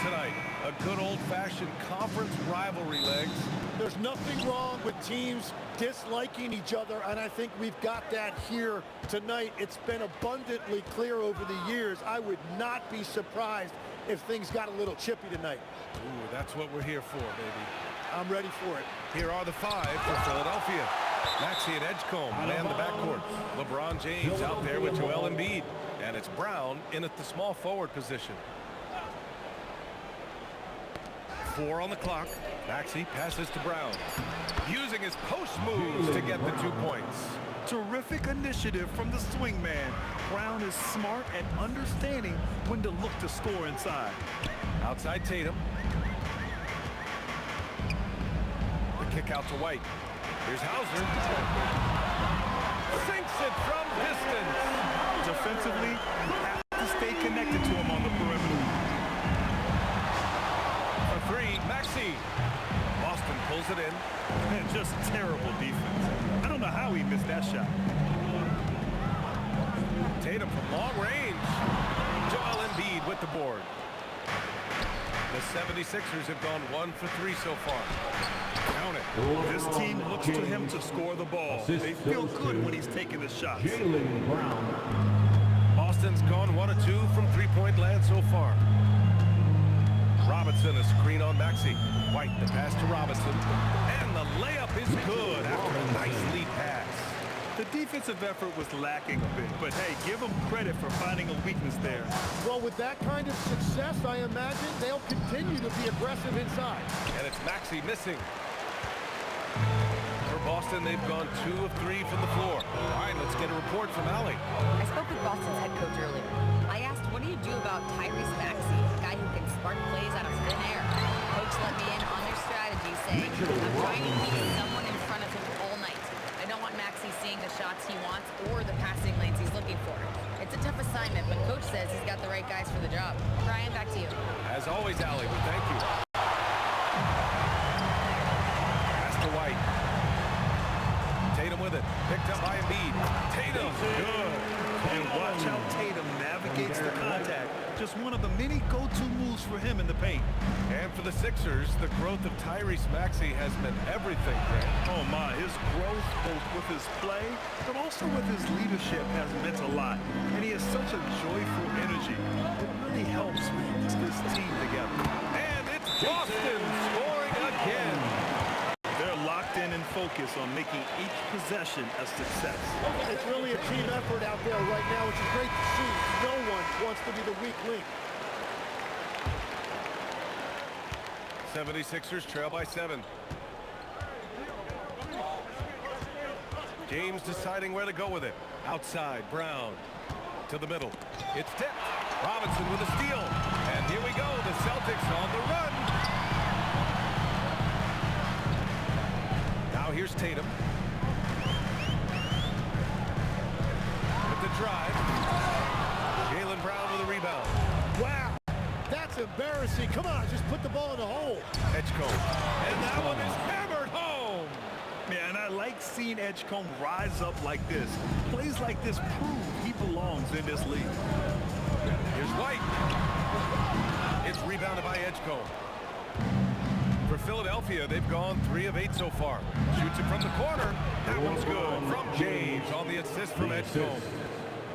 tonight. A good old-fashioned conference rivalry, Legs. There's nothing wrong with teams disliking each other, and I think we've got that here tonight. It's been abundantly clear over the years. I would not be surprised if things got a little chippy tonight. Ooh, that's what we're here for, baby. I'm ready for it. Here are the 5 for Philadelphia. Maxey and Edgecombe man the backcourt. LeBron James out there with Joel Embiid. And it's Brown in at the small forward position. 4 on the clock. Maxey passes to Brown. Using his post moves to get the 2 points. Terrific initiative from the swing man. Brown is smart at understanding when to look to score inside. Outside Tatum. The kick out to White. Here's Hauser. Sinks it from distance. Defensively, you have to stay connected to him on the perimeter. A 3, Maxey. Boston pulls it in. Man, just terrible defense. I don't know how he missed that shot. Tatum from long range. Joel Embiid with the board. The 76ers have gone 1 for 3 so far. Count it. This team looks to him to score the ball. They feel good when he's taking the shots. Boston's gone 1 of 2 from 3-point land so far. Robinson, a screen on Maxey. White, the pass to Robinson. And the layup is good after a nice lead pass. The defensive effort was lacking a bit, but hey, give them credit for finding a weakness there. Well, with that kind of success, I imagine they'll continue to be aggressive inside. And it's Maxey missing. For Boston, they've gone 2 of 3 from the floor. All right, let's get a report from Allie. I spoke with Boston's head coach earlier. I asked, what do you do about Tyrese Maxey, a guy who can spark plays out of thin air? Coach let me in on their strategy, saying, I'm trying to keep someone in front of him all night. I don't want Maxey seeing the shots he wants or the passing lanes he's looking for. It's a tough assignment, but Coach says he's got the right guys for the job. Brian, back to you. As always, Allie, we thank you. Pass to White. Tatum with it. Picked up by Embiid. Tatum, good. And watch how Tatum navigates the contact. Just one of the many go-to moves for him in the paint. And for the Sixers, the growth of Tyrese Maxey has meant everything, Grant. Oh my, his growth both with his play, but also with his leadership has meant a lot. And he has such a joyful energy. It really helps when he puts this team together. And it's Boston scoring again. They're locked in and focused on making each possession a success. It's really a team effort out there right now, which is great to see. No one wants to be the weak link. 76ers trail by 7. James deciding where to go with it. Outside, Brown to the middle. It's tipped. Robinson with a steal. And here we go, the Celtics on the run. Now here's Tatum. With the drive. Jaylen Brown with a rebound. Wow, that's embarrassing. Come on, just put the ball in the hole. Edgecombe. And that one is hammered home. Man, I like seeing Edgecombe rise up like this. Plays like this prove he belongs in this league. Here's White. It's rebounded by Edgecombe. For Philadelphia, they've gone 3 of 8 so far. Shoots it from the corner. That one's good from James on the assist from Edgecombe.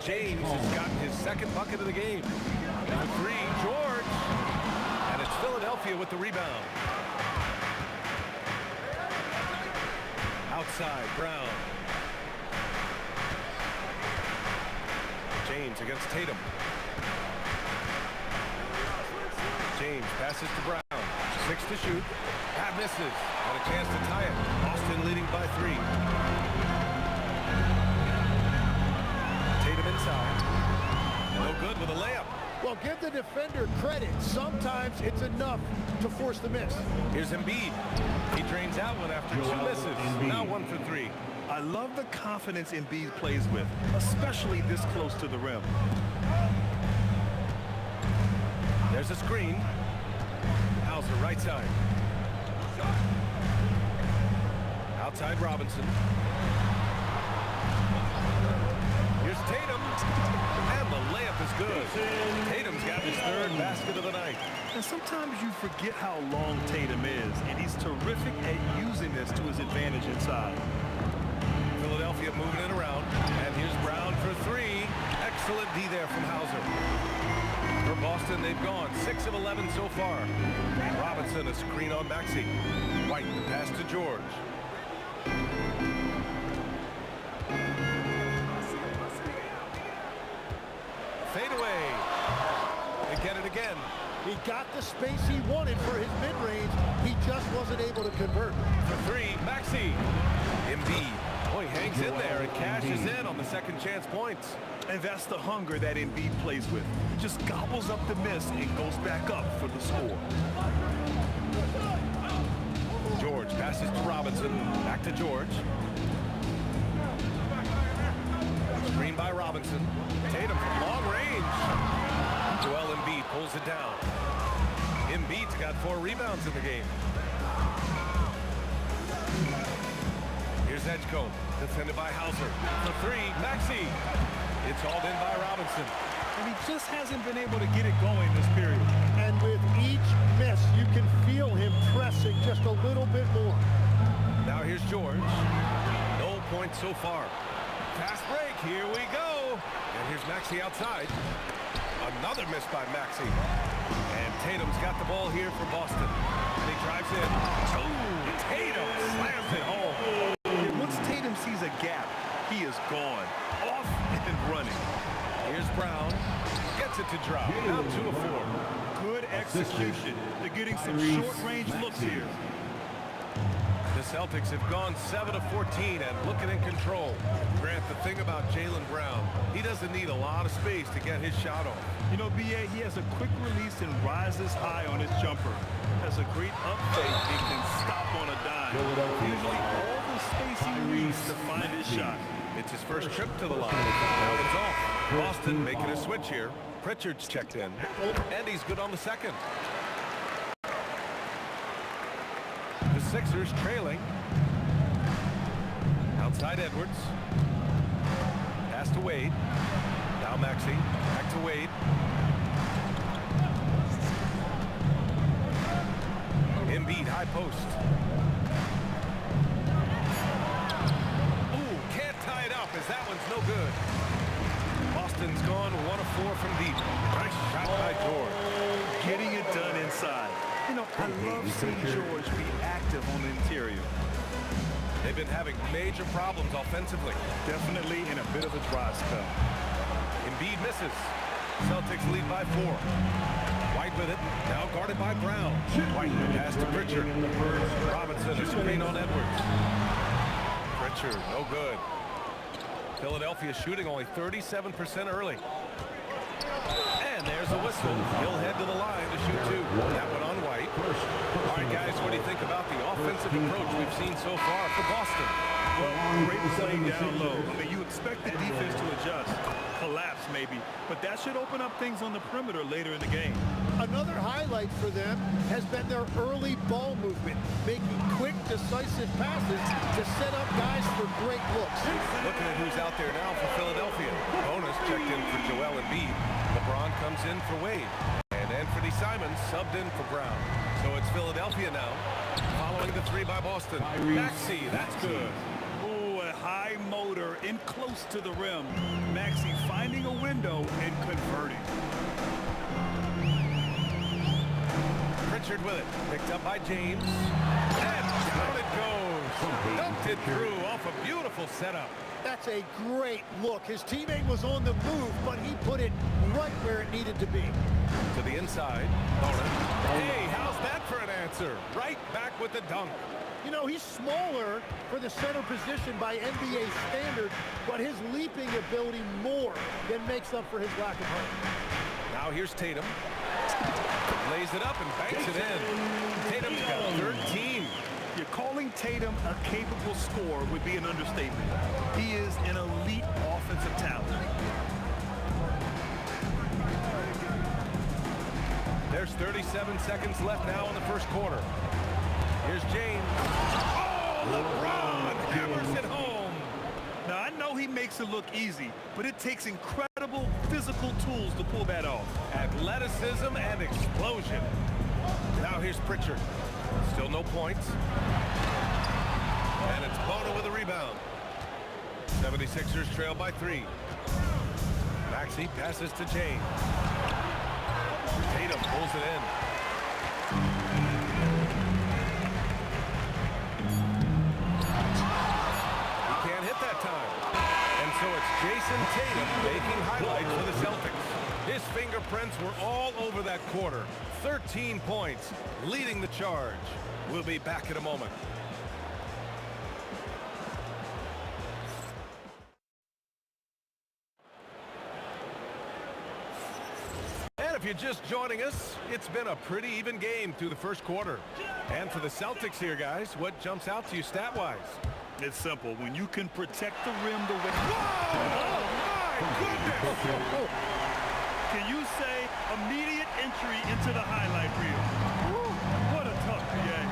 James has gotten his 2nd bucket of the game. And the 3, George. And it's Philadelphia with the rebound. Outside, Brown. James against Tatum. James passes to Brown. 6 to shoot. That misses. And a chance to tie it. Boston leading by 3. Tatum inside. No good with a layup. Well, give the defender credit. Sometimes it's enough to force the miss. Here's Embiid. He drains out one after 2 misses. Now 1 for 3. I love the confidence Embiid plays with, especially this close to the rim. There's a screen. Hauser right side. Outside Robinson. Here's Here's Tatum. And the layup is good. Tatum's got his third basket of the night. And sometimes you forget how long Tatum is, and he's terrific at using this to his advantage inside. Philadelphia moving it around. And here's Brown for three. Excellent D there from Hauser. For Boston, they've gone 6 of 11 so far. Robinson, a screen on Maxey. White, the pass to George. Fade away. They get it again. He got the space he wanted for his mid-range. He just wasn't able to convert. For three, Maxey. Embiid. Boy, he hangs in there and cashes in on the second chance points. And that's the hunger that Embiid plays with. Just gobbles up the miss and goes back up for the score. George passes to Robinson. Back to George. Screen by Robinson. Tatum from long range. Joel Embiid pulls it down. Embiid's got 4 rebounds in the game. Here's Edgecombe, defended by Hauser. For three, Maxey. It's hauled in by Robinson. And he just hasn't been able to get it going this period. And with each miss, you can feel him pressing just a little bit more. Now here's George. No points so far. Fast break, here we go. And here's Maxey outside. Another miss by Maxey. And Tatum's got the ball here for Boston. And he drives in. Oh, Tatum slams it home. And once Tatum sees a gap, he is gone. Off and running. Here's Brown. Gets it to drop. Now 2 of 4. Good execution. They're getting some short-range looks here. The Celtics have gone 7 of 14 and looking in control. Grant, the thing about Jaylen Brown, he doesn't need a lot of space to get his shot off. You know, B.A., he has a quick release and rises high on his jumper. Has a great up fake and can stop on a dime. Usually all the space he needs to find his shot. It's his first trip to the line. Now it's off. Boston making a switch here. Pritchard's checked in. And he's good on the second. The Sixers trailing. Outside Edwards. Pass to Wade. Now Maxey. Back to Wade. Embiid high post. Ooh, can't tie it up as that one's no good. Boston's gone 1 of 4 from deep. Nice shot by George. Getting it done inside. You know, I love seeing George be active on the interior. They've been having major problems offensively. Definitely in a bit of a dry spell. Embiid misses. Celtics lead by 4. White with it. Now guarded by Brown. White pass to Pritchard. Robinson, a screen on Edwards. Pritchard, no good. Philadelphia shooting only 37% early. And there's a whistle. He'll head to the line to shoot 2. That one on White. All right, guys, what do you think about the offensive approach we've seen so far for Boston? Well, great play down low. I mean, you expect the defense to adjust, collapse maybe, but that should open up things on the perimeter later in the game. Another highlight for them has been their early ball movement, making quick, decisive passes to set up guys for great looks. Looking at who's out there now for Philadelphia. Bonus checked in for Joel Embiid. LeBron comes in for Wade. And Anthony Simons subbed in for Brown. So it's Philadelphia now, following the 3 by Boston. Maxey, that's good. Ooh, a high motor in close to the rim. Maxey finding a window and converting. Pritchard with it. Picked up by James. And down it goes. Dumped it through off a beautiful setup. That's a great look. His teammate was on the move, but he put it right where it needed to be. To the inside. Hey, how's that for an answer? Right back with the dunk. You know, he's smaller for the center position by NBA standard, but his leaping ability more than makes up for his lack of height. Now here's Tatum. Lays it up and banks it in. Tatum's got 13. You're calling Tatum a capable scorer would be an understatement. He is an elite offensive talent. There's 37 seconds left now in the first quarter. Here's James. Oh, LeBron hammers it home. Now, I know know he makes it look easy, but it takes incredible physical tools to pull that off. Athleticism and explosion. Now here's Pritchard. Still no points. And it's Bono with a rebound. 76ers trail by 3. Maxey passes to James. Tatum pulls it in. He can't hit that time. And so it's Jason Tatum making highlights for the Celtics. His fingerprints were all over that quarter. 13 points, leading the charge. We'll be back in a moment. And if you're just joining us, it's been a pretty even game through the first quarter. And for the Celtics here, guys, what jumps out to you stat-wise? It's simple. When you can protect the rim the way... Whoa! Oh, my goodness! Can you say immediate entry into the highlight reel? Woo, what a tough game.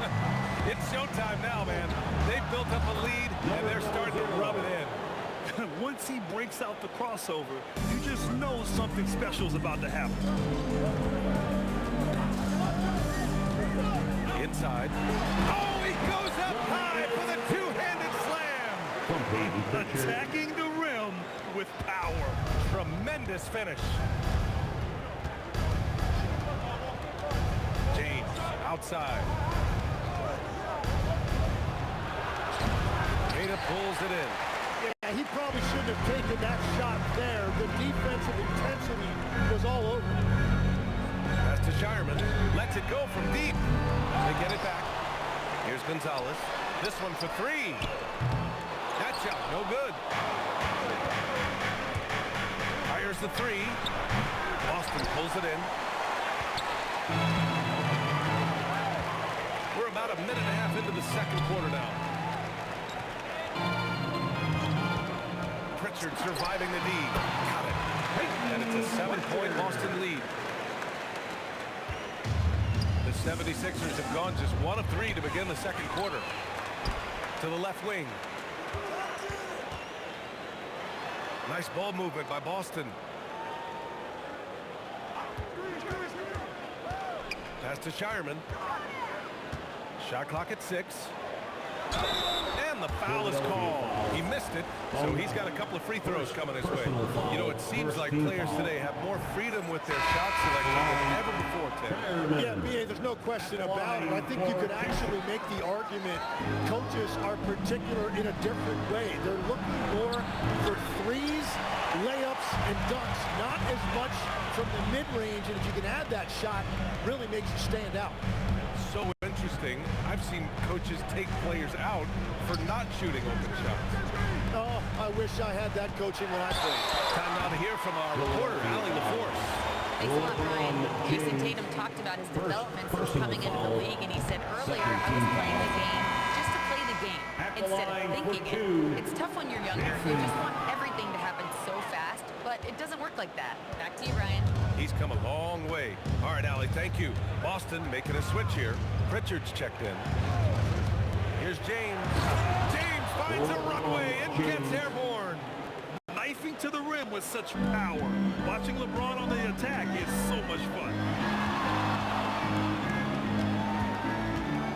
It's showtime now, man. They've built up a lead, and they're starting to rub it in. Once he breaks out the crossover, you just know something special is about to happen. Inside. Oh, he goes up high for the two-handed slam. Attacking the rim with power. Tremendous finish. James outside. Tatum pulls it in. Yeah, he probably shouldn't have taken that shot there. The defensive intensity was all over. Pass to Shireman. Lets it go from deep. They get it back. Here's Gonzalez. This one for 3. That shot, no good. Fires the 3. Boston pulls it in. We're about a minute and a half into the second quarter now. Pritchard surviving the knee. Got it. And it's a 7-point Boston lead. The 76ers have gone just 1 of 3 to begin the second quarter. To the left wing. Nice ball movement by Boston. Pass to Shireman. Shot clock at 6. And the foul is called. He missed it, so he's got a couple of free throws coming his way. You know, it seems like players today have more freedom with their shot selection than ever before, Tim. Yeah, B.A., there's no question about it. I think you could actually make the argument coaches are particular in a different way. They're looking more for threes, layups, and dunks, not as much from the mid-range, and if you can add that shot, really makes you stand out. So interesting. I've seen coaches take players out for not shooting open shots. Oh, I wish I had that coaching when I played. Time now to hear from our reporter, Allie LaForce. Thanks a lot, Ryan. Jason Tatum talked about his development since coming into the league, and he said earlier, I was playing the game just to play the game instead of thinking it. It's tough when you're younger. You just want everything to happen so fast, but it doesn't work like that. Back to you, Ryan. He's come a long way. All right, Allie, thank you. Boston making a switch here. Pritchard's checked in. Here's James. James finds a runway and gets airborne. Knifing to the rim with such power. Watching LeBron on the attack is so much fun.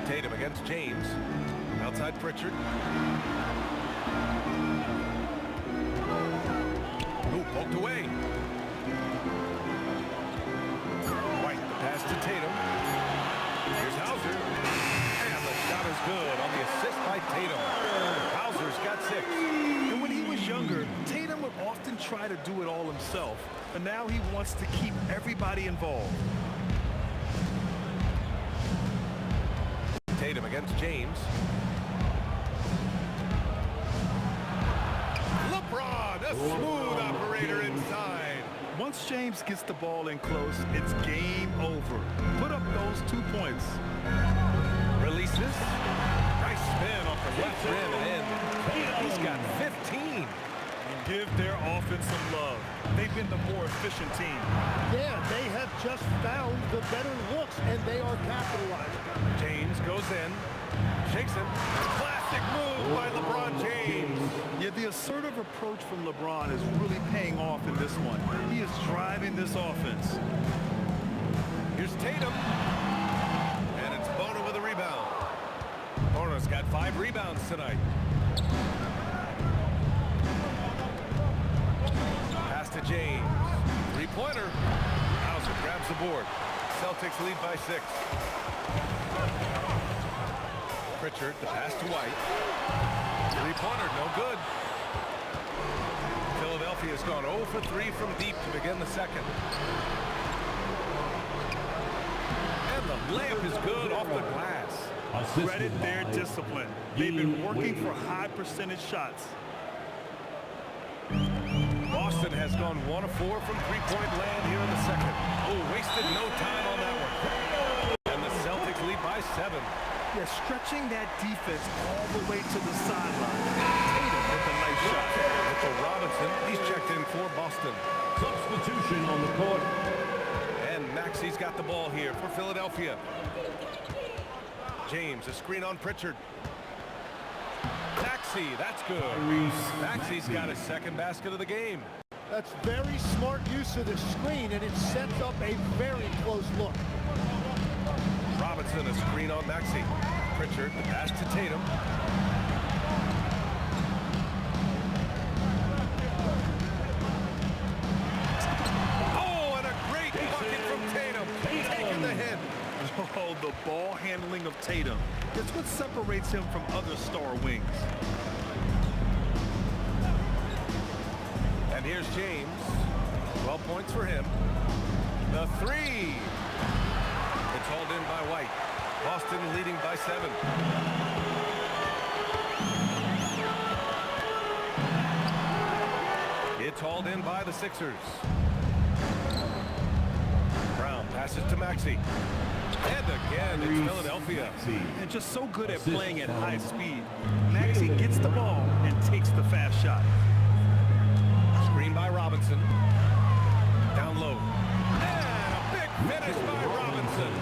Tatum against James. Outside Pritchard. Ooh, poked away. White, the pass to Tatum. Here's Hauser. And the shot is good on the assist by Tatum. Hauser's got 6. And when he was younger, Tatum would often try to do it all himself. But now he wants to keep everybody involved. Tatum against James. LeBron, a smooth operator inside. Once James gets the ball in close, it's game over. Put up those 2 points. Releases. Nice spin off the left rim and in. He's got 15. Give their offense some love. They've been the more efficient team. Yeah, they have just found the better looks, and they are capitalizing. James goes in. takes it. Classic move by LeBron James. Yeah, the assertive approach from LeBron is really paying off in this one. He is driving this offense. Here's Tatum. And it's Bona with a rebound. Bona's got 5 rebounds tonight. Pass to James. 3-pointer. Hauser grabs the board. Celtics lead by 6. Pritchard, the pass to White. 3-pointer, no good. Philadelphia's gone 0 for 3 from deep to begin the second. And the layup is good off the glass. Credit their discipline. They've been working for high percentage shots. Boston has gone 1 of 4 from three-point land here in the second. Oh, wasted no time on that one. And the Celtics lead by 7. Yeah, stretching that defense all the way to the sideline. Tatum with a nice shot. Mitchell Robinson, he's checked in for Boston. Substitution on the court. And Maxi's got the ball here for Philadelphia. James, a screen on Pritchard. Maxi, that's good. Maxi's got his second basket of the game. That's very smart use of the screen, and it sets up a very close look. Robinson, a screen on Maxi. Pritchard, the pass to Tatum. Oh, and a great bucket from Tatum. Taking the hit. Oh, the ball handling of Tatum. It's what separates him from other star wings. And here's James. 12 points for him. The 3. It's hauled in by White. Boston leading by 7. It's hauled in by the Sixers. Brown passes to Maxi. And again, it's Philadelphia. And just so good at playing at high speed. Maxi gets the ball and takes the fast shot. Screen by Robinson. Down low. And a big finish by Robinson.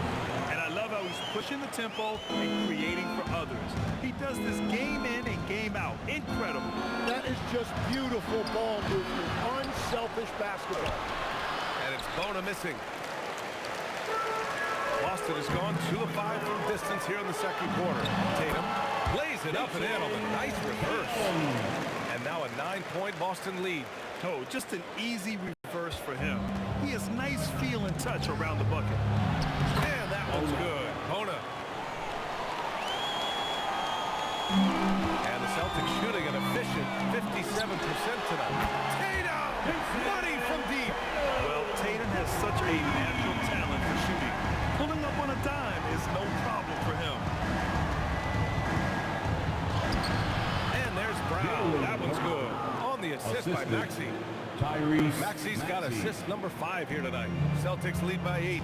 And I love how he's pushing the tempo and creating for others. He does this game in and game out. Incredible. That is just beautiful ball movement. Unselfish basketball. And it's Bona missing. Boston has gone 2 of 5 from distance here in the second quarter. Tatum lays it up and in on a nice reverse. And now a 9-point Boston lead. Oh, just an easy reverse for him. He has nice feel and touch around the bucket. And that one's good. Bona. And the Celtics shooting an efficient 57% tonight. Tatum! Money from deep. Well, Tatum has such a natural talent for shooting. Pulling up on a dime is no problem for him. And there's Brown. That one's good. On the assist by Maxi. Maxi's got assist number 5 here tonight. Celtics lead by 8.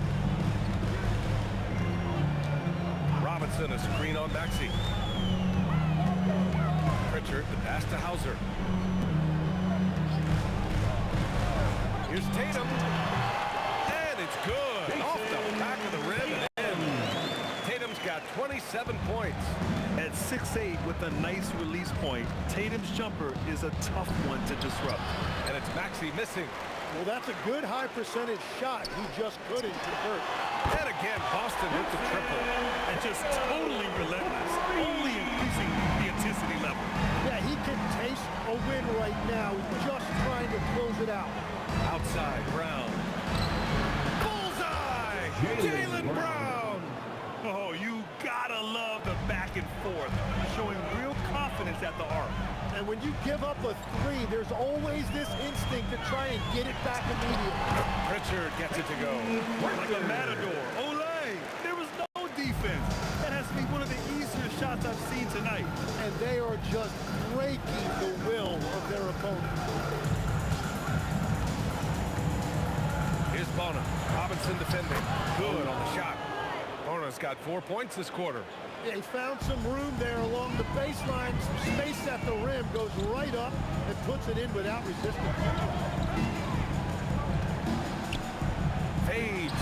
Robinson, a screen on Maxi. Pritchard, the pass to Hauser. Here's Tatum. And it's good. Off the back of the rim and in. Tatum's got 27 points. At 6'8" with a nice release point, Tatum's jumper is a tough one to disrupt. And it's Maxi missing. Well, that's a good high percentage shot. He just couldn't convert. And again, Boston with the triple. And just totally relentless, only increasing the intensity level. Yeah, he can taste a win right now, just trying to close it out. Outside, Brown. Bullseye! Jaylen Brown! Oh, you gotta love the back and forth, showing real confidence at the arc. And when you give up a 3, there's always this instinct to try and get it back immediately. Pritchard gets it to go. Like a matador. Olay! There was no defense. That has to be one of the easier shots I've seen tonight. And they are just breaking the will of their opponent. Here's Bona. Robinson defending. Good on the shot. Bona's got 4 points this quarter. Yeah, he found some room there along the baseline. Some space at the rim, goes right up and puts it in without resistance. Fades.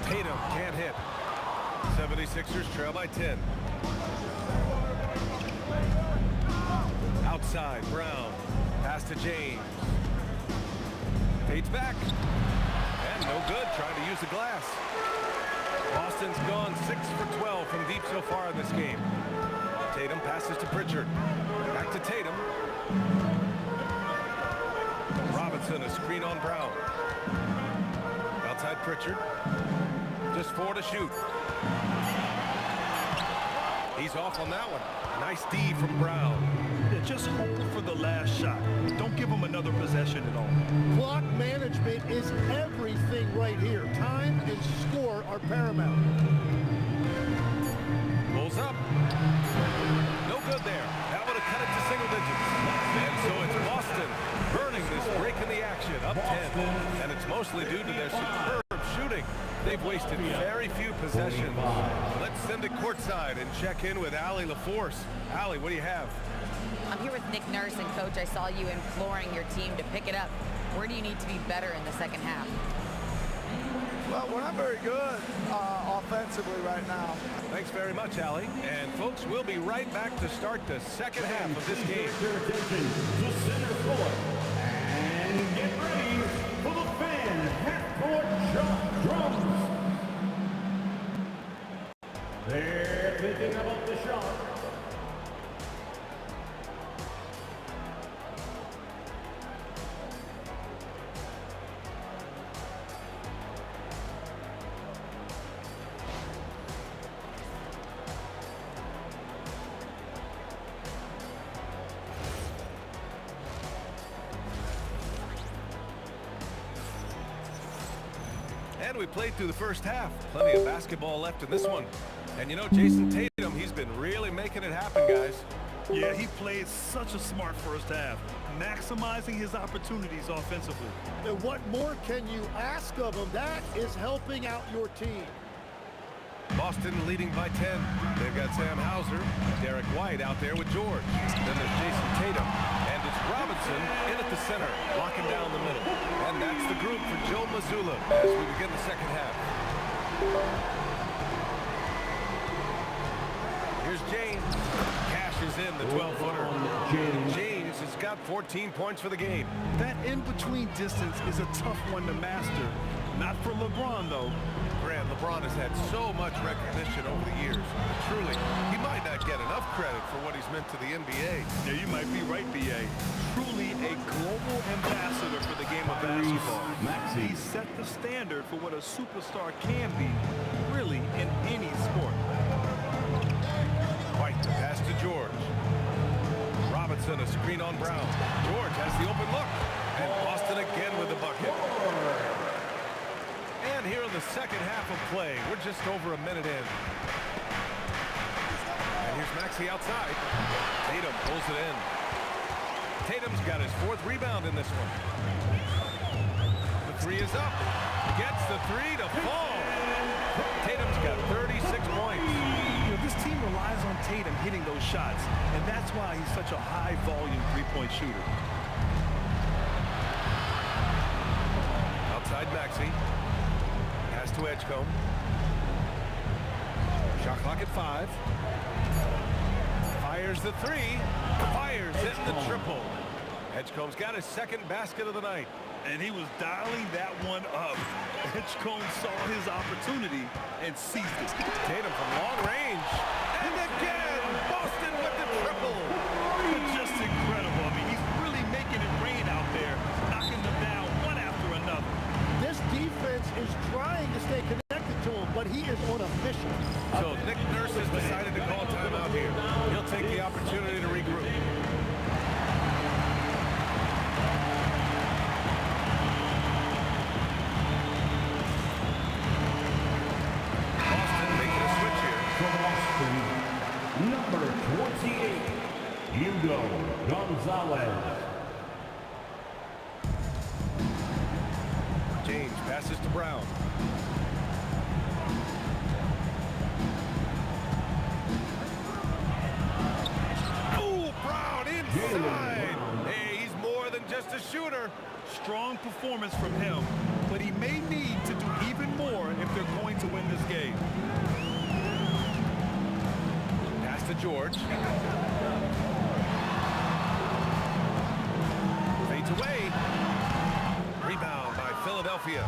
Tatum can't hit. 76ers trail by 10. Outside, Brown. Pass to James. Fades back. And no good, trying to use the glass. Boston's gone 6 for 12 from deep so far in this game. Tatum passes to Pritchard. Back to Tatum. Robinson, a screen on Brown. Outside Pritchard. Just 4 to shoot. He's off on that one. Nice D from Brown. Yeah, just hold for the last shot. Don't give him another possession at all. Clock management is everything right here. Time and score are paramount. Pulls up. No good there. That would have cut it to single digits. And so it's Boston burning this break in the action, up 10. And it's mostly due to their superb shooting. They've wasted very few possessions. Let's send it courtside and check in with Allie LaForce. Allie, what do you have? I'm here with Nick Nurse, and Coach, I saw you imploring your team to pick it up. Where do you need to be better in the second half? Well, we're not very good offensively right now. Thanks very much, Allie. And folks, we'll be right back to start the second half of this game. Your attention to center court. And get ready for the fan half-court shot drums. They're thinking about the shot. And we played through the first half. Plenty of basketball left in this one. And you know, Jason Tatum, he's been really making it happen, guys. Yeah, he played such a smart first half, maximizing his opportunities offensively. And what more can you ask of him? That is helping out your team. Boston leading by 10. They've got Sam Hauser, Derek White out there with George. Then there's Jason Tatum. And it's Robinson in at the center, locking down the middle. And that's the group for Joe Mazzulla as we begin the second half. Here's James. Cashes in the 12-footer. James has got 14 points for the game. That in-between distance is a tough one to master. Not for LeBron, though. Grant, LeBron has had so much recognition over the years. Truly, he might not get enough credit for what he's meant to the NBA. Yeah, you might be right, B.A. Truly a global ambassador for the game of basketball. He set the standard for what a superstar can be, really, in any sport. White, the pass to George. Robinson, a screen on Brown. George has the open look. And Boston again with the bucket. And here in the second half of play, we're just over a minute in. And here's Maxey outside. Tatum pulls it in. Tatum's got his 4th rebound in this one. The 3 is up. Gets the 3 to fall. Tatum's got 36 points. You know, this team relies on Tatum hitting those shots, and that's why he's such a high-volume three-point shooter. Outside Maxey. Pass to Edgecombe. Shot clock at 5. Fires the 3. Fires in the triple. Edgecombe's got his 2nd basket of the night. And he was dialing that one up. Edgecombe saw his opportunity and seized it. Tatum from long range. And again, Boston with the triple. Just incredible. I mean, he's really making it rain out there, knocking them down one after another. This defense is trying to stay connected to him, but he is on a mission. So Nick Nurse has decided to call timeout here. He'll take the opportunity to regroup. Boston making a switch here. For Boston, number 28, Hugo Gonzalez. James passes to Brown. Oh, Brown inside. Hey, he's more than just a shooter. Strong performance from him, but he may need to do even more if they're going to win this game. George. Fades away. Rebound by Philadelphia.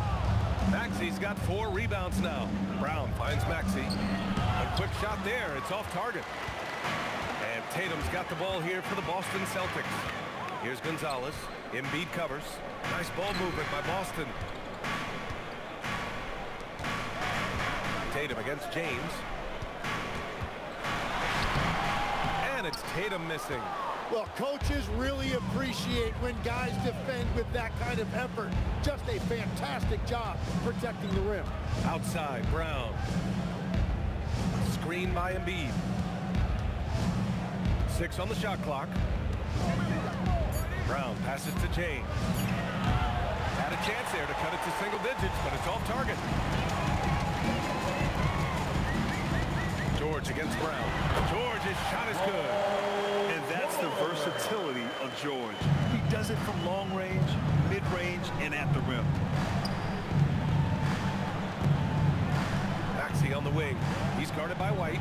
Maxi's got 4 rebounds now. Brown finds Maxi. A quick shot there. It's off target. And Tatum's got the ball here for the Boston Celtics. Here's Gonzalez. Embiid covers. Nice ball movement by Boston. Tatum against James. And it's Tatum missing. Well, coaches really appreciate when guys defend with that kind of effort. Just a fantastic job protecting the rim. Outside, Brown. Screen by Embiid. 6 on the shot clock. Brown passes to James. Had a chance there to cut it to single digits, but it's off target. George against Brown. George's shot is good. And that's the versatility of George. He does it from long range, mid-range, and at the rim. Maxi on the wing. He's guarded by White.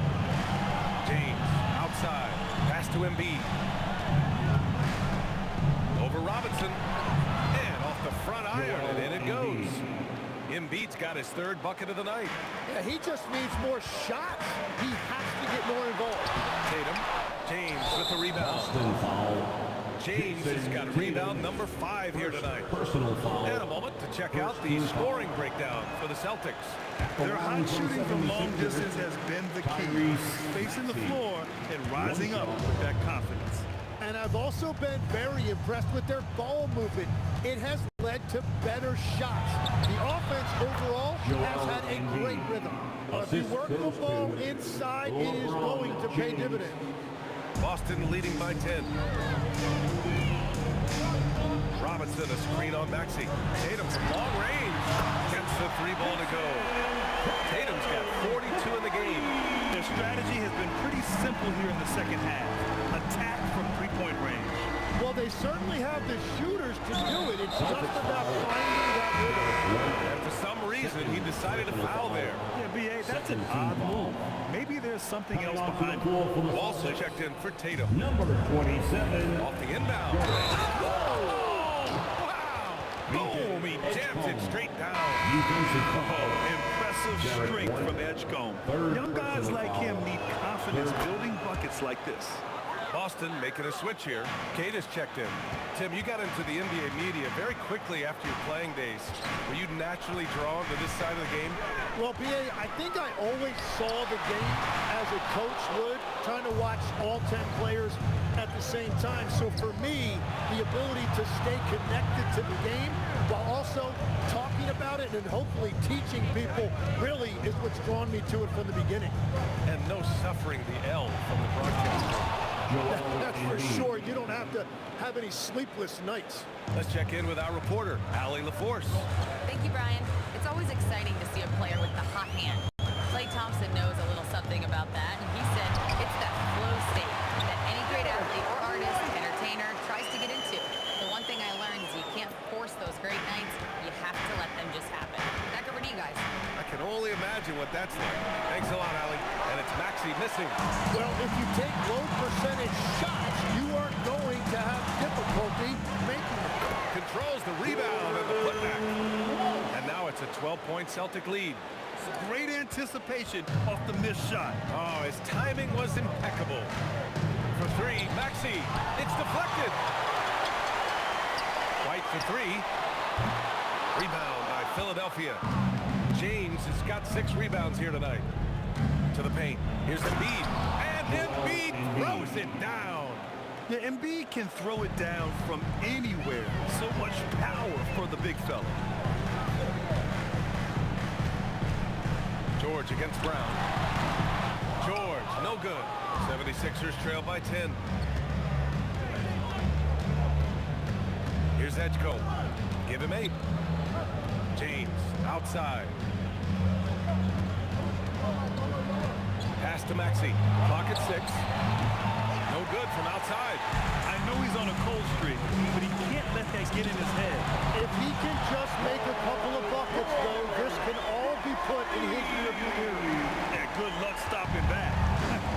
James outside. Pass to Embiid. Over Robinson. And off the front iron, and in it goes. Embiid's got his 3rd bucket of the night. Yeah, he just needs more shots. He has to get more involved. Tatum. James with the rebound. James has got rebound number 5 here tonight. And a moment to check out the scoring breakdown for the Celtics. Their hot shooting from long distance has been the key. Spacing the floor and rising up with that confidence. And I've also been very impressed with their ball movement. It has led to better shots. The offense overall has had a great rhythm. But if you work the ball inside, it is going to pay dividends. Boston leading by 10. Robinson, a screen on Maxi. Tatum from long range. Gets the 3 ball to go. Tatum's got 42 in the game. Their strategy has been pretty simple here in the second half. Attack from 3-point range. Well, they certainly have the shooters to do it. It's just about finding that rhythm. And for some reason, he decided to foul there. Yeah, B.A., that's an odd move. Maybe there's something else behind it. Also checked in for Tatum. Number 27. Off the inbound. Oh, wow. Boom, he jams it straight down. Impressive strength from Edgecombe. Young guys like him need confidence building buckets like this. Boston making a switch here. Kate has checked in. Tim, you got into the NBA media very quickly after your playing days. Were you naturally drawn to this side of the game? Well, B.A., I think I always saw the game as a coach would, trying to watch all 10 players at the same time. So for me, the ability to stay connected to the game while also talking about it and hopefully teaching people really is what's drawn me to it from the beginning. And no suffering the L from the broadcast. That's for sure. You don't have to have any sleepless nights. Let's check in with our reporter, Allie LaForce. Thank you, Brian. It's always exciting to see a player with the hot hand. Klay Thompson knows a little something about that, and he said it's that flow state that any great athlete or artist, entertainer, tries to get into. The one thing I learned is you can't force those great nights. You have to let them just happen. Back over to you guys. I can only imagine what that's like. Thanks a lot, Allie. And it's Maxi missing. Well, if you take low percentage shots, you are going to have difficulty making them. Controls the rebound and the putback. And now it's a 12-point Celtic lead. Great anticipation off the missed shot. Oh, his timing was impeccable. For 3, Maxi. It's deflected. White for 3. Rebound by Philadelphia. James has got 6 rebounds here tonight. To the paint. Here's Embiid. And Embiid throws it down. Yeah, Embiid can throw it down from anywhere. So much power for the big fella. George against Brown. George, no good. 76ers trail by 10. Here's Edgecombe. Give him 8. James outside. Pass to Maxi. Clock at 6. No good from outside. I know he's on a cold streak, but he can't let that get in his head. If he can just make a couple of buckets, though, this can all be put in his rearview mirror. And good luck stopping that.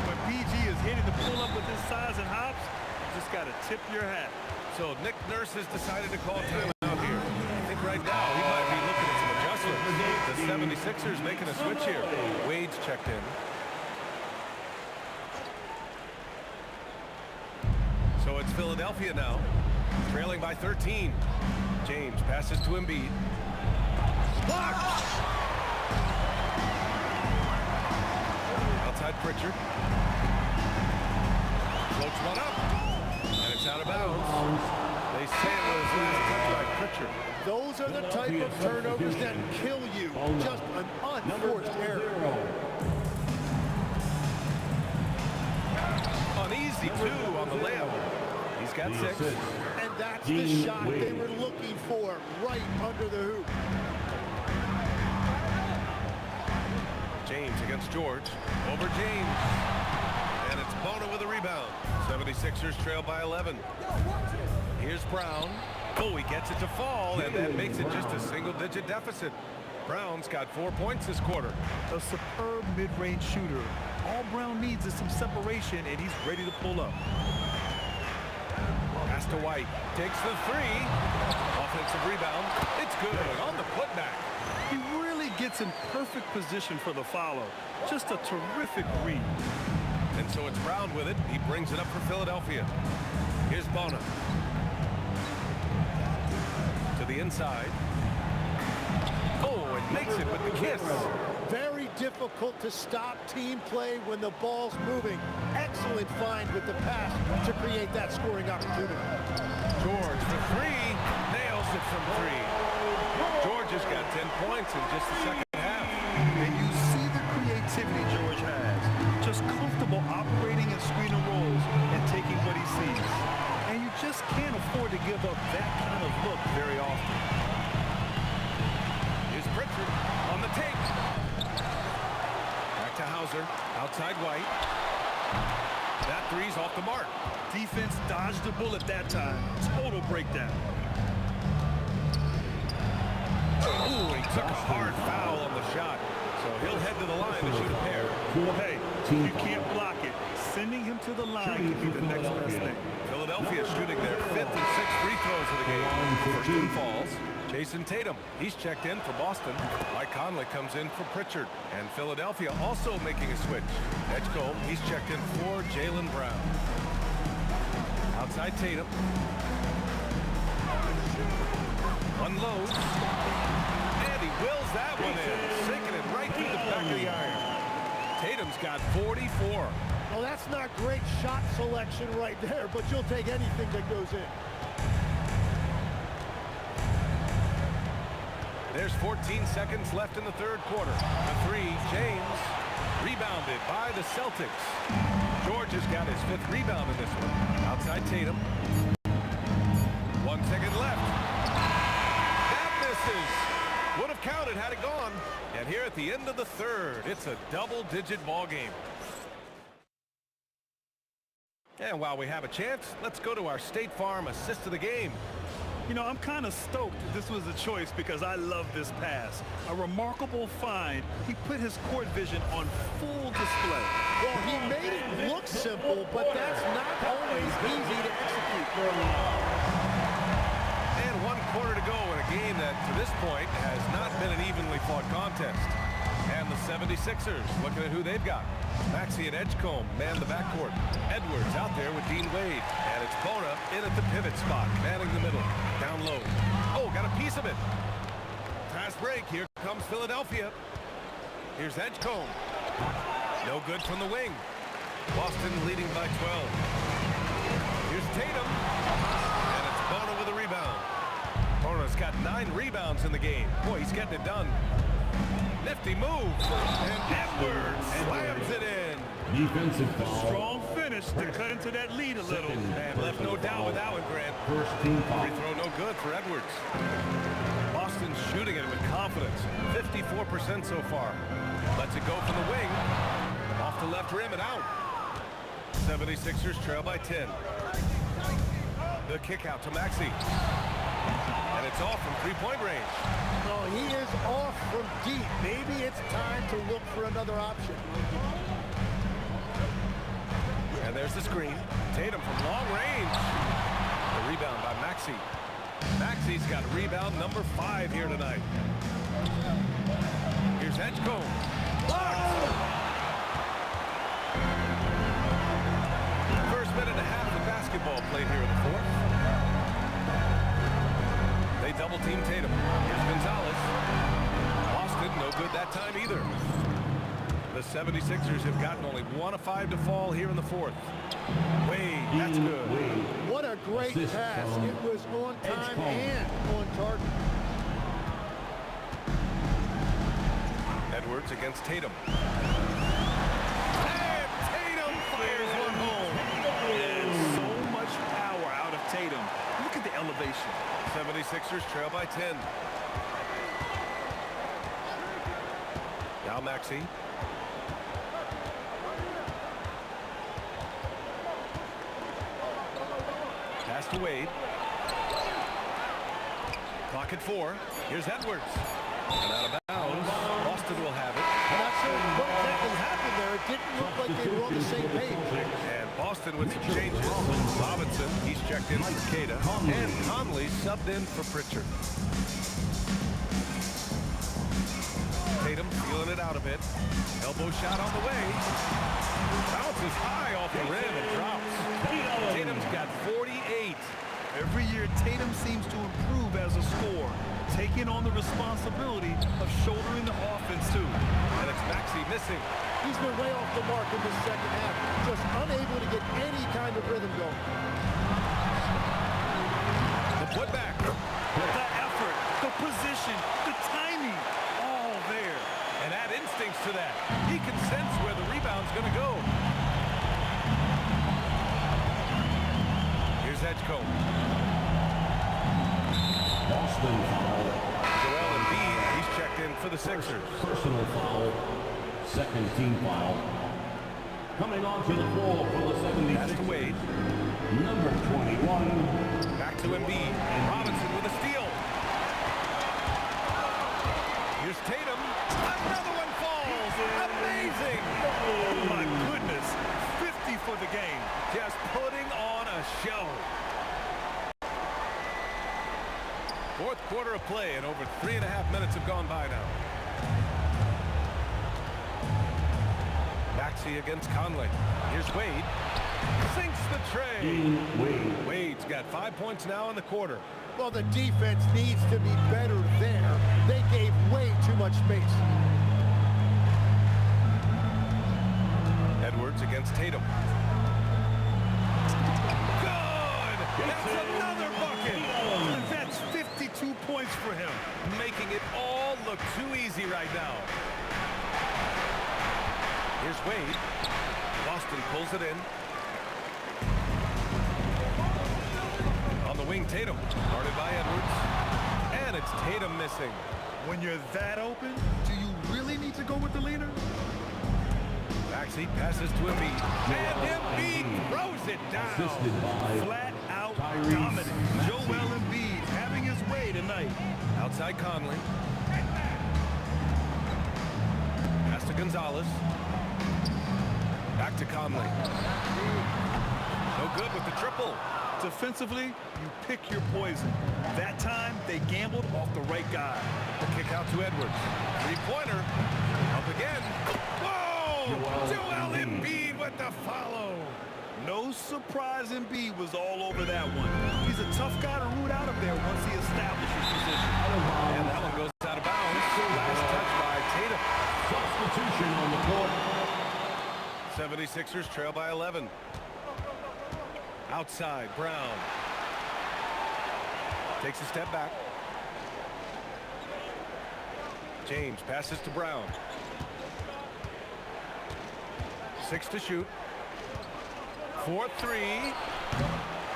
When PG is hitting the pull-up with his size and hops, you just got to tip your hat. So Nick Nurse has decided to call timeout here. I think right now he might be looking at some adjustments. The 76ers making a switch here. Wade's checked in. So it's Philadelphia now, trailing by 13. James passes to Embiid. Blocked! Outside Pritchard. Floats one up. And it's out of bounds. They say it was last touch by Pritchard. Those are the type of turnovers that kill you. Just an unforced error. Uneasy, too, on the layup. He's got 6. And that's the shot they were looking for, right under the hoop. James against George. Over James. And it's Bona with a rebound. 76ers trail by 11. Here's Brown. Oh, he gets it to fall, and that makes it just a single-digit deficit. Brown's got 4 points this quarter. A superb mid-range shooter. All Brown needs is some separation, and he's ready to pull up. Pass to White. Takes the 3. Offensive rebound. It's good on the putback. He really gets in perfect position for the follow. Just a terrific read. And so it's Brown with it. He brings it up for Philadelphia. Here's Bona. To the inside. Oh, it makes it with the kiss. Very difficult to stop team play when the ball's moving. Excellent find with the pass to create that scoring opportunity. George for 3. Nails it from 3. George has got 10 points in just the second half. And you see the creativity George has. Just comfortable operating in screen and rolls and taking what he sees. And you just can't afford to give up that kind of look very often. Here's Pritchard on the take. Back to Hauser. Outside White. That 3's off the mark. Defense dodged the bullet that time. Total breakdown. Ooh, he took a hard foul on the shot. So he'll head to the line to shoot a pair. Hey, you can't block it. Sending him to the line could be the next best thing. Philadelphia shooting their 5th and 6th free throws of the game. First one falls. Jason Tatum, he's checked in for Boston. Mike Conley comes in for Pritchard. And Philadelphia also making a switch. Edgecombe, he's checked in for Jaylen Brown. Outside Tatum. Unloads. And he wills that one in. Sinking it right through the back of the iron. Tatum's got 44. Well, that's not great shot selection right there, but you'll take anything that goes in. There's 14 seconds left in the third quarter. The 3, James, rebounded by the Celtics. George has got his 5th rebound in this one. Outside Tatum. 1 second left. That misses. Would have counted had it gone. And here at the end of the third, it's a double-digit ball game. And while we have a chance, let's go to our State Farm assist of the game. You know, I'm kind of stoked this was a choice because I love this pass. A remarkable find. He put his court vision on full display. Well, he made it look simple, but that's not always easy to execute. And 1 quarter to go in a game that, to this point, has not been an evenly fought contest. And the 76ers, looking at who they've got. Maxey and Edgecombe man the backcourt. Edwards out there with Dean Wade. And it's Bona in at the pivot spot, manning the middle. Down low. Oh, got a piece of it. Fast break. Here comes Philadelphia. Here's Edgecombe. No good from the wing. Boston leading by 12. Here's Tatum. And it's Bona with a rebound. Bona's got 9 rebounds in the game. Boy, he's getting it done. Nifty move. And Edwards slams it in. Defensive foul. Strong finish to cut into that lead a little. And left no doubt with that one, Grant. First team foul. Free throw no good for Edwards. Boston's shooting it with confidence. 54% so far. Lets it go from the wing. Off the left rim and out. 76ers trail by 10. The kick out to Maxey. And it's off from three-point range. No, he is off from deep. Maybe it's time to look for another option. And there's the screen. Tatum from long range. The rebound by Maxey. Maxey's got rebound number 5 here tonight. Here's Edgecombe. Blocked! First minute and a half of basketball played here in the 4th. They double team Tatum. Here's Gonzalez. Boston, no good that time either. The 76ers have gotten only 1 of 5 to fall here in the 4th. Wade, that's good. What a great pass. It was on time and on target. Edwards against Tatum. And Tatum fires one home. And so much power out of Tatum. Look at the elevation. 76ers trail by 10. Now Maxey. Pass to Wade. Clock at 4. Here's Edwards. And out of bounds. Boston will have it. I'm not sure what exactly happened there. It didn't look like they were on the same page. And Boston with some changes. Robinson, he's checked in for Cada. And Conley subbed in for Pritchard. Tatum feeling it out a bit. Elbow shot on the way. Bounces high off the rim and drops. Tatum's got 48. Every year, Tatum seems to improve as a scorer, taking on the responsibility of shouldering the offense, too. And it's Maxey missing. He's been way off the mark in the second half. Just unable to get any kind of rhythm going. The putback. The effort, the position, the timing, all there. And add instincts to that. He can sense where the rebound's going to go. Here's Edgecombe. Boston foul. Joel Embiid, he's checked in for the Sixers. Personal foul. Second team foul. Coming onto the floor for the 76ers. That's to Wade. Number 21. Back to Embiid. Robinson with a steal. Here's Tatum. Another one falls. Amazing. Oh, my goodness. 50 for the game. Just putting on a show. 4th quarter of play, and over 3.5 minutes have gone by now. Maxey against Conley. Here's Wade. Sinks the tray. Wade's got 5 points now in the quarter. Well, the defense needs to be better there. They gave way too much space. Edwards against Tatum. Good! That's another bucket! That's 52 points for him. Making it all look too easy right now. Here's Wade. Boston pulls it in. On the wing, Tatum. Guarded by Edwards. And it's Tatum missing. When you're that open, do you really need to go with the leader? Maxey passes to Embiid. And Embiid throws it down. Flat out dominant. Joel Embiid having his way tonight. Outside Conley. Pass to Gonzalez. Back to Conley. No good with the triple. Defensively, you pick your poison. That time, they gambled off the right guy. The kick out to Edwards. Three-pointer. Up again. Whoa! Joel Embiid with the follow. No surprise Embiid was all over that one. He's a tough guy to root out of there once he establishes position. And that one goes out of bounds. Last touch by Tatum. Substitution on the court. 76ers trail by 11. Outside, Brown. Takes a step back. James passes to Brown. 6 to shoot. 4-3.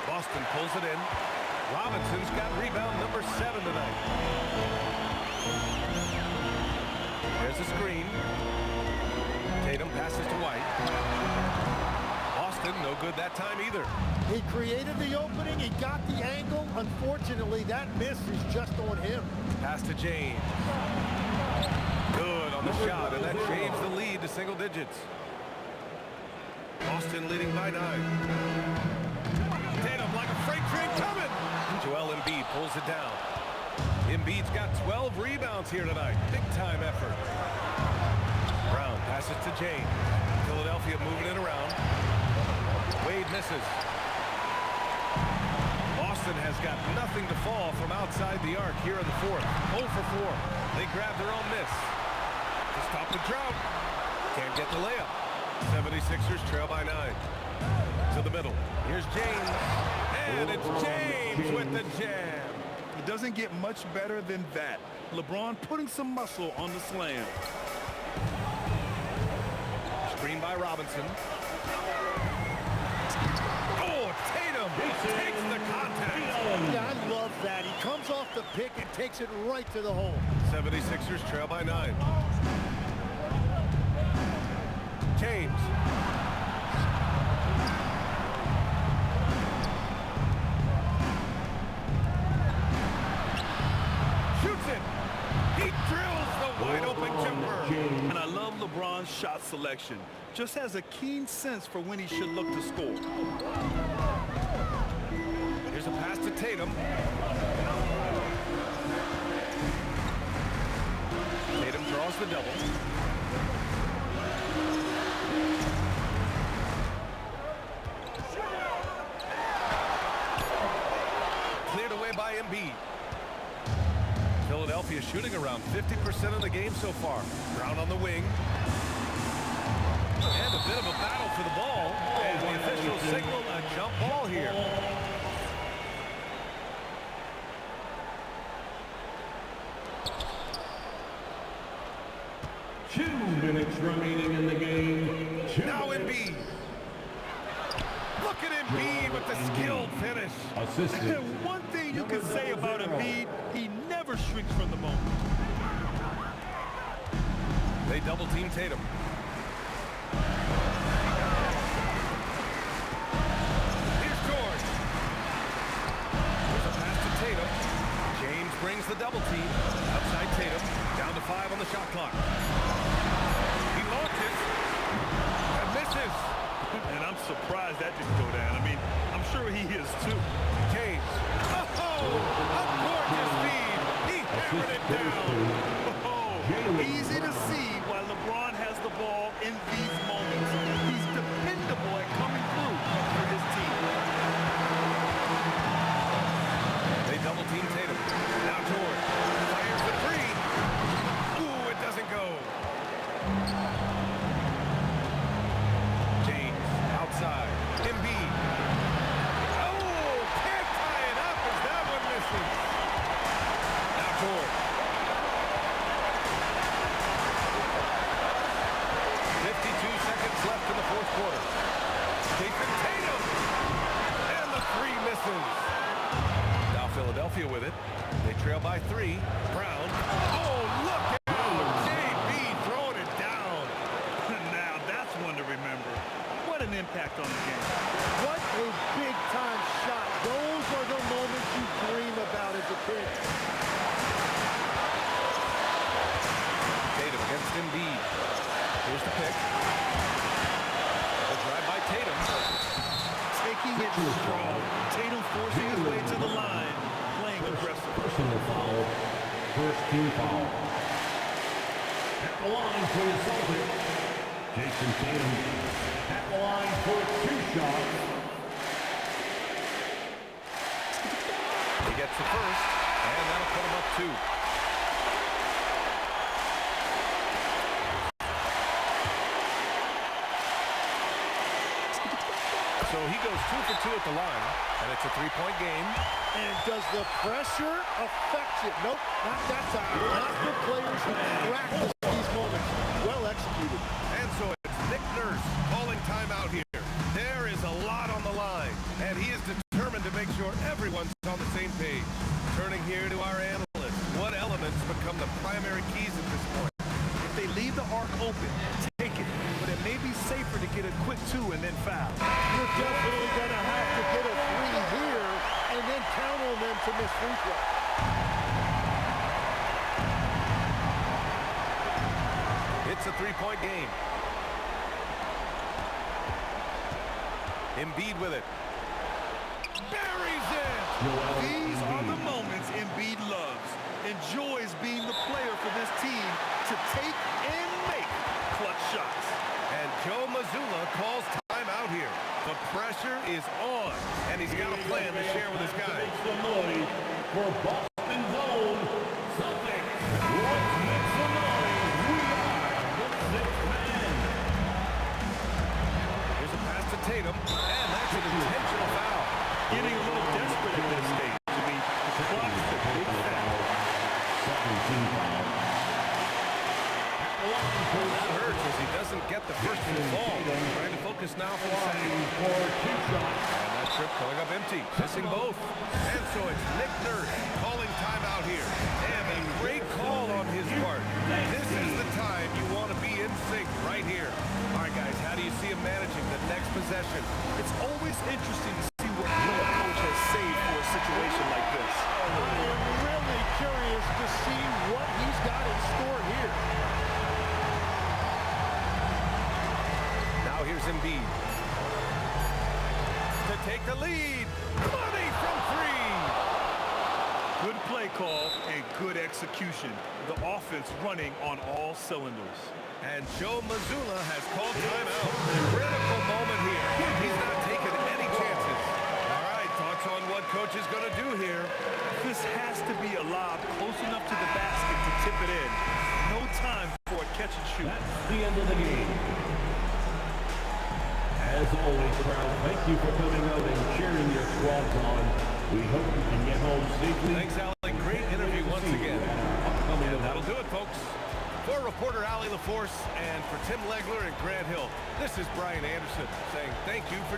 Boston pulls it in. Robinson's got rebound number 7 tonight. There's a screen. Tatum passes to White. Boston, no good that time either. He created the opening. He got the angle. Unfortunately, that miss is just on him. Pass to James. Good on the shot, and that shaves the lead to single digits. Boston leading by 9. Tatum like a freight train coming. Joel Embiid pulls it down. Embiid's got 12 rebounds here tonight. Big time effort. Brown passes to James. Philadelphia moving it around. Wade misses. Boston has got nothing to fall from outside the arc here in the fourth. 0 for 4. They grab their own miss. To stop the drought. Can't get the layup. 76ers trail by 9. To the middle. Here's James. And it's James with the jam. It doesn't get much better than that. LeBron putting some muscle on the slam. Screen by Robinson. Oh, Tatum takes the contact. Yeah, I love that. He comes off the pick and takes it right to the hole. 76ers trail by 9. James. Shoots it. He drills the wide open jumper. And I love LeBron's shot selection. Just has a keen sense for when he should look to score. Here's a pass to Tatum. Tatum draws the double. Cleared away by Embiid. Philadelphia shooting around 50% of the game so far. Brown on the wing. And a bit of a battle for the ball. And the officials signal a jump ball here. Minutes remaining in the game. Now Embiid. Look at Embiid with the skilled finish. Assistant. And one thing you can say about Embiid, he never shrinks from the moment. They double team Tatum. Here's George. There's a pass to Tatum. James brings the double team. Outside Tatum. Down to 5 on the shot clock. He launches and misses. And I'm surprised that didn't go down. I mean, I'm sure he is too. James. Oh, a gorgeous feed. He hammered it down. Oh, easy to see why LeBron has the ball in these moments. He's dependable at coming through for his team. They double team Tatum. Now George fires the three. Ooh, it doesn't go. James outside. Embiid. Oh, can't tie it up as that one misses. Now George. 52 seconds left in the fourth quarter. Jason Tatum. And the three misses. Now Philadelphia with it. They trail by 3. Brown. Oh, look at JB throwing it down. Now that's one to remember. What an impact on the game. What a big-time shot. Those are the moments you dream about as a kid. Tatum against Embiid. Here's the pick. The drive by Tatum. Taking it strong. Tatum forcing his way to the line. Playing aggressive. Personal foul. First team foul. At the line for the Celtics, Jason Tatum. At the line for 2 shots. He gets the first, and that'll put him up 2. So he goes 2 for 2 at the line, and it's a 3-point game. And does the pressure affect you? Nope, not that time. Not the players who practice these moments. Well executed. And so it's Nick Nurse calling timeout here. There is a lot on the line, and he is determined to make sure everyone's on the same page. Turning here to our analysts, what elements become the primary keys at this point? If they leave the arc open, take it. But it may be safer to get a quick 2 and then foul. You're definitely going to have to get a 3 here and then count on them to miss free throw. It's a 3-point game. Embiid with it. Buries it! These are the moments Embiid loves. Enjoys being the player for this team to take and make clutch shots. And Joe Mazzulla calls timeout here. The pressure is on, and he's got a plan to share with his guys. Make some noise for Boston's own Celtics. Let's make some noise. We are the sixth man. Here's a pass to Tatum, and that's an intentional foul. Getting a little desperate at this stage. I mean, the clock is a big foul. 17 foul. That hurts as he doesn't get the first and ball. Trying to focus now for the second. For 2 shots. And that trip coming up empty. Missing both. And so it's Nick Nurse calling timeout here. And a great call on his part. This is the time you want to be in sync right here. All right, guys, how do you see him managing the next possession? It's always interesting to see what your coach has saved for a situation like this. I am really curious to see what he's got in store here. Now here's Embiid. To take the lead. Money from 3. Good play call and good execution. The offense running on all cylinders. And Joe Mazzulla has called timeout. Critical moment here. He's not taking any chances. All right, thoughts on what coach is going to do here? This has to be a lob close enough to the basket to tip it in. No time for a catch and shoot. That's the end of the game. As always, crowd, thank you for coming out and cheering your squads on. We hope you can get home safely. Thanks, Allie. Great interview once again. And that'll do it, folks. For reporter Allie LaForce and for Tim Legler and Grant Hill, this is Brian Anderson saying thank you for